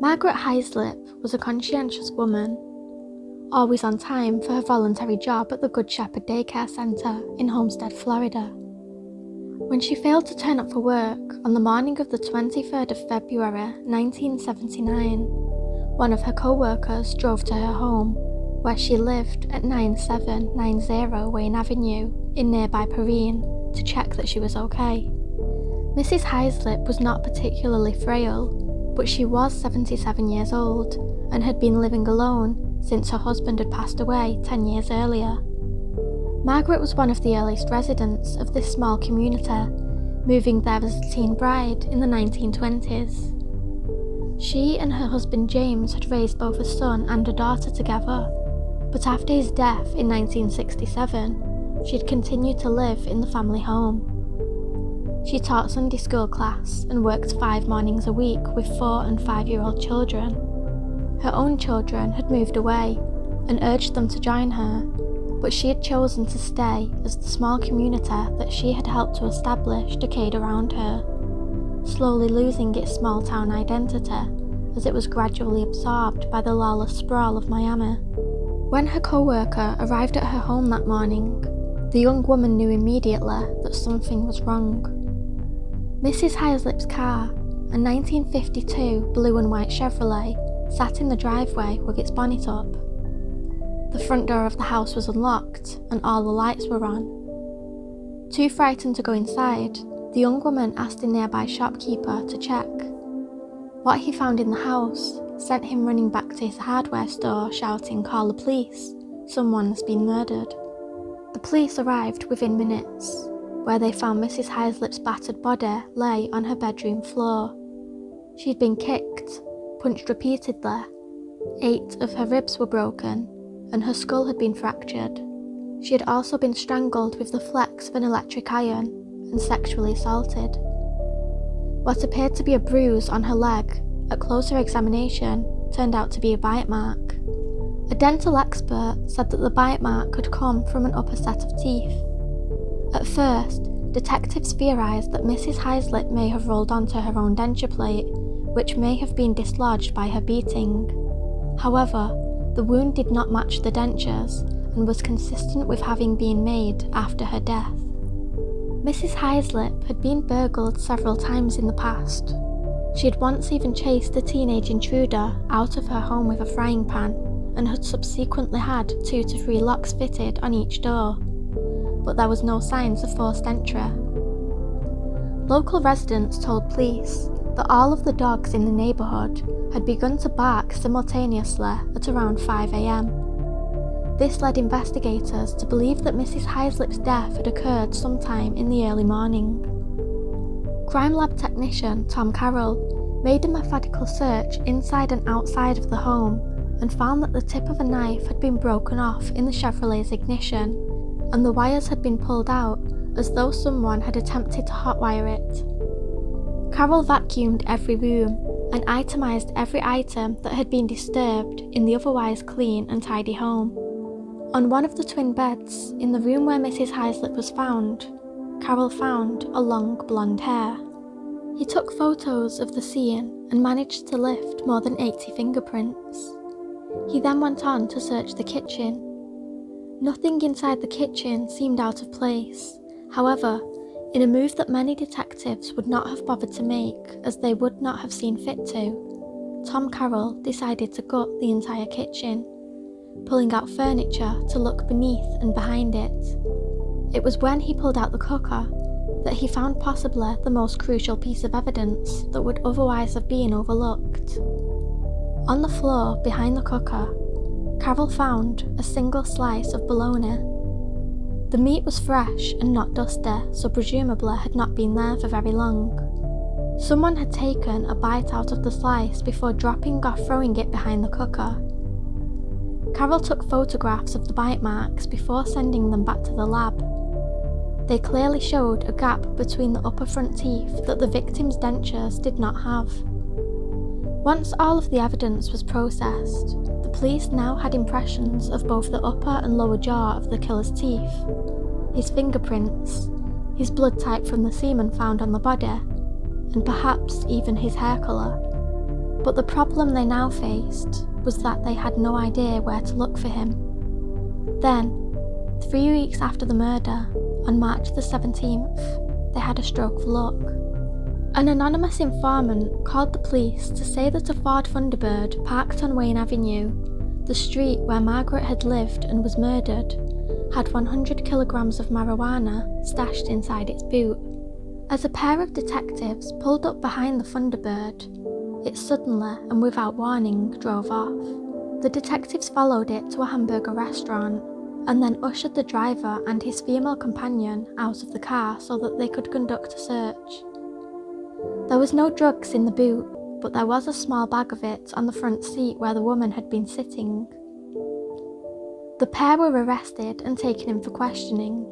Margaret Hislop was a conscientious woman, always on time for her voluntary job at the Good Shepherd Daycare Center in Homestead, Florida. When she failed to turn up for work on the morning of the 23rd of February 1979, one of her co-workers drove to her home, where she lived at 9790 Wayne Avenue in nearby Perrine, to check that she was okay. Mrs. Hislop was not particularly frail, but she was 77 years old and had been living alone since her husband had passed away 10 years earlier. Margaret was one of the earliest residents of this small community, moving there as a teen bride in the 1920s. She and her husband James had raised both a son and a daughter together, but after his death in 1967, she had continued to live in the family home. She taught Sunday school class and worked 5 mornings a week with 4 and 5-year-old children. Her own children had moved away and urged them to join her, but she had chosen to stay as the small community that she had helped to establish decayed around her, slowly losing its small town identity as it was gradually absorbed by the lawless sprawl of Miami. When her co-worker arrived at her home that morning, the young woman knew immediately that something was wrong. Mrs. Hislop's car, a 1952 blue and white Chevrolet, sat in the driveway with its bonnet up. The front door of the house was unlocked and all the lights were on. Too frightened to go inside, the young woman asked a nearby shopkeeper to check. What he found in the house sent him running back to his hardware store shouting, "Call the police, someone's been murdered." The police arrived within minutes, where they found Mrs. Hislop's battered body lay on her bedroom floor. She'd been kicked, punched repeatedly, 8 of her ribs were broken, and her skull had been fractured. She had also been strangled with the flex of an electric iron and sexually assaulted. What appeared to be a bruise on her leg, at closer examination, turned out to be a bite mark. A dental expert said that the bite mark had come from an upper set of teeth. At first, detectives theorised that Mrs. Hislop may have rolled onto her own denture plate, which may have been dislodged by her beating. However, the wound did not match the dentures and was consistent with having been made after her death. Mrs. Hislop had been burgled several times in the past. She had once even chased a teenage intruder out of her home with a frying pan and had subsequently had 2 to 3 locks fitted on each door, but there was no signs of forced entry. Local residents told police that all of the dogs in the neighbourhood had begun to bark simultaneously at around 5 a.m. This led investigators to believe that Mrs. Hislop's death had occurred sometime in the early morning. Crime lab technician Tom Carroll made a methodical search inside and outside of the home and found that the tip of a knife had been broken off in the Chevrolet's ignition, and the wires had been pulled out as though someone had attempted to hotwire it. Carroll vacuumed every room and itemised every item that had been disturbed in the otherwise clean and tidy home. On one of the twin beds, in the room where Mrs. Hislop was found, Carroll found a long blonde hair. He took photos of the scene and managed to lift more than 80 fingerprints. He then went on to search the kitchen. Nothing inside the kitchen seemed out of place. However, in a move that many detectives would not have bothered to make as they would not have seen fit to, Tom Carroll decided to gut the entire kitchen, pulling out furniture to look beneath and behind it. It was when he pulled out the cooker that he found possibly the most crucial piece of evidence that would otherwise have been overlooked. On the floor behind the cooker, Carroll found a single slice of bologna. The meat was fresh and not dusty, so presumably had not been there for very long. Someone had taken a bite out of the slice before dropping or throwing it behind the cooker. Carroll took photographs of the bite marks before sending them back to the lab. They clearly showed a gap between the upper front teeth that the victim's dentures did not have. Once all of the evidence was processed, the police now had impressions of both the upper and lower jaw of the killer's teeth, his fingerprints, his blood type from the semen found on the body, and perhaps even his hair colour. But the problem they now faced was that they had no idea where to look for him. Then, 3 weeks after the murder, on March the 17th, they had a stroke of luck. An anonymous informant called the police to say that a Ford Thunderbird parked on Wayne Avenue, the street where Margaret had lived and was murdered, had 100 kilograms of marijuana stashed inside its boot. As a pair of detectives pulled up behind the Thunderbird, it suddenly and without warning drove off. The detectives followed it to a hamburger restaurant and then ushered the driver and his female companion out of the car so that they could conduct a search. There was no drugs in the boot, but there was a small bag of it on the front seat where the woman had been sitting. The pair were arrested and taken in for questioning.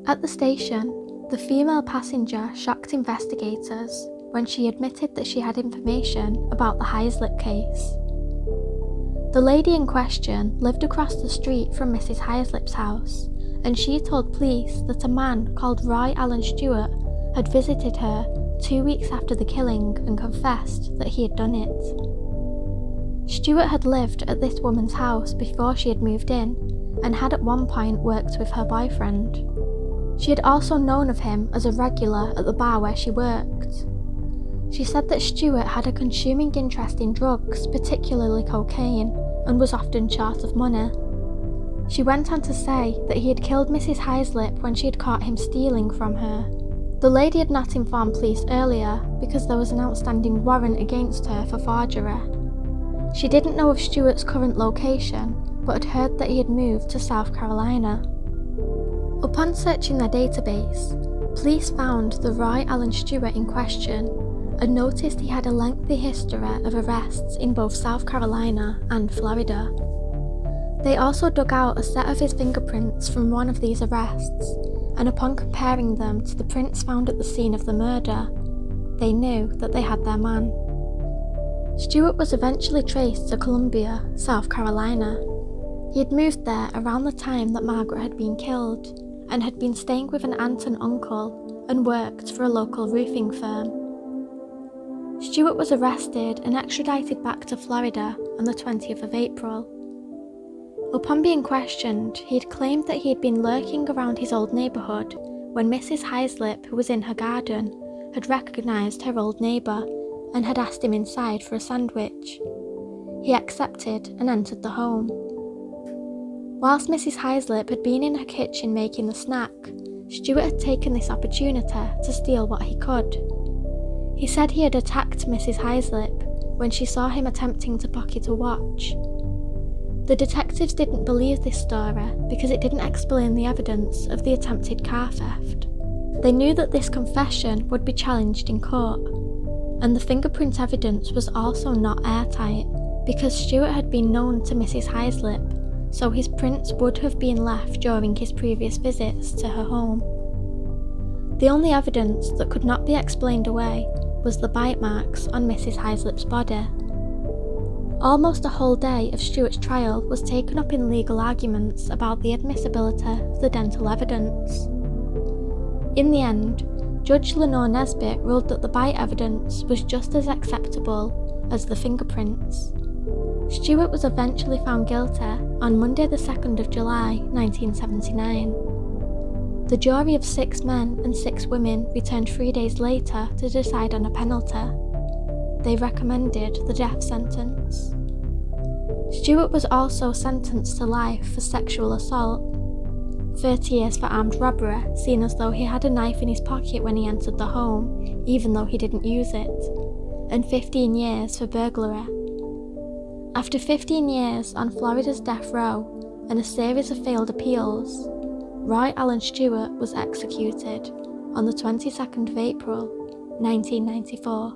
At the station, the female passenger shocked investigators when she admitted that she had information about the Heislip case. The lady in question lived across the street from Mrs. Heislip's house, and she told police that a man called Roy Allen Stewart had visited her 2 weeks after the killing and confessed that he had done it. Stewart had lived at this woman's house before she had moved in, and had at one point worked with her boyfriend. She had also known of him as a regular at the bar where she worked. She said that Stewart had a consuming interest in drugs, particularly cocaine, and was often short of money. She went on to say that he had killed Mrs. Heislip when she had caught him stealing from her. The lady had not informed police earlier because there was an outstanding warrant against her for forgery. She didn't know of Stewart's current location, but had heard that he had moved to South Carolina. Upon searching their database, police found the Roy Allen Stewart in question and noticed he had a lengthy history of arrests in both South Carolina and Florida. They also dug out a set of his fingerprints from one of these arrests, and upon comparing them to the prints found at the scene of the murder, they knew that they had their man. Stewart was eventually traced to Columbia, South Carolina. He had moved there around the time that Margaret had been killed, and had been staying with an aunt and uncle, and worked for a local roofing firm. Stewart was arrested and extradited back to Florida on the 20th of April. Upon being questioned, he had claimed that he had been lurking around his old neighbourhood when Mrs. Heislip, who was in her garden, had recognised her old neighbour and had asked him inside for a sandwich. He accepted and entered the home. Whilst Mrs. Heislip had been in her kitchen making the snack, Stewart had taken this opportunity to steal what he could. He said he had attacked Mrs. Heislip when she saw him attempting to pocket a watch. The detectives didn't believe this story because it didn't explain the evidence of the attempted car theft. They knew that this confession would be challenged in court, and the fingerprint evidence was also not airtight because Stewart had been known to Mrs. Heislip, so his prints would have been left during his previous visits to her home. The only evidence that could not be explained away was the bite marks on Mrs. Heislip's body. Almost a whole day of Stewart's trial was taken up in legal arguments about the admissibility of the dental evidence. In the end, Judge Lenore Nesbitt ruled that the bite evidence was just as acceptable as the fingerprints. Stewart was eventually found guilty on Monday the 2nd of July 1979. The jury of 6 men and 6 women returned 3 days later to decide on a penalty. They recommended the death sentence. Stewart was also sentenced to life for sexual assault, 30 years for armed robbery, seeing as though he had a knife in his pocket when he entered the home, even though he didn't use it, and 15 years for burglary. After 15 years on Florida's death row and a series of failed appeals, Roy Allen Stewart was executed on the 22nd of April, 1994.